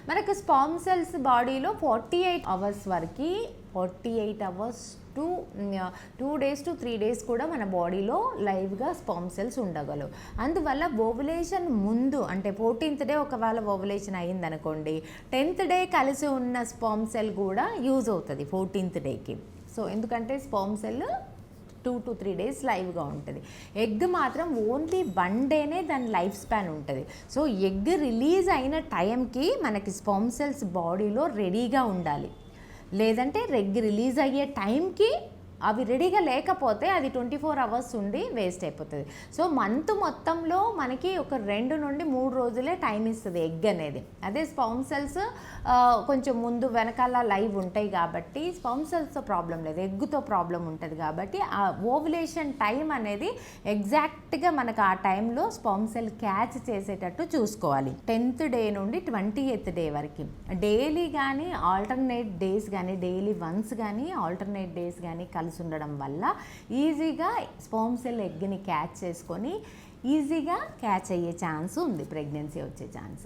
మనకు sperm cells బాడీలో 48 hours వరకు 48 hours to 2 days to 3 days కూడా మన బాడీలో లైవ్గా స్పర్మ్ సెల్స్ ఉండగలవు. అందువల్ల ఓవులేషన్ ముందు అంటే 14th డే ఒకవేళ ఓవులేషన్ అయ్యిందనుకోండి, 10th డే కలిసి ఉన్న స్పర్మ్ సెల్ కూడా యూజ్ అవుతుంది 14th డేకి. సో ఎందుకంటే స్పర్మ్ సెల్ 2 to 3 days లైవ్గా ఉంటుంది. ఎగ్ మాత్రం ఓన్లీ 1 డేనే దాని లైఫ్ స్పాన్ ఉంటుంది. సో ఎగ్ రిలీజ్ అయిన టైంకి మనకి స్పర్మ్ సెల్స్ బాడీలో రెడీగా ఉండాలి. లేదంటే ఎగ్ రిలీజ్ అయ్యే టైంకి అవి రెడీగా లేకపోతే అది 24 అవర్స్ ఉండి వేస్ట్ అయిపోతుంది. సో మంత్ మొత్తంలో మనకి ఒక 2 నుండి 3 రోజులే టైం ఇస్తుంది ఎగ్ అనేది. అదే స్పర్మ్ సెల్స్ కొంచెం ముందు వెనకాల లైవ్ ఉంటాయి కాబట్టి స్పర్మ్ సెల్స్తో ప్రాబ్లం లేదు, ఎగ్గుతో ప్రాబ్లం ఉంటుంది. కాబట్టి ఆ ఓవులేషన్ టైం అనేది ఎగ్జాక్ట్గా మనకు ఆ టైంలో స్పర్మ్ సెల్ క్యాచ్ చేసేటట్టు చూసుకోవాలి. 10th డే నుండి 20th డే వరకు డైలీ కానీ ఆల్టర్నేట్ డేస్ కానీ డైలీ వన్స్ కానీ ఆల్టర్నేట్ డేస్ కానీ కలిసి ఉండడం వల్ల ఈజీగా స్పర్మ్ సెల్ ఎగ్ని క్యాచ్ చేసుకొని ఈజీగా క్యాచ్ అయ్యే ఛాన్స్ ఉంది, ప్రెగ్నెన్సీ వచ్చే ఛాన్స్.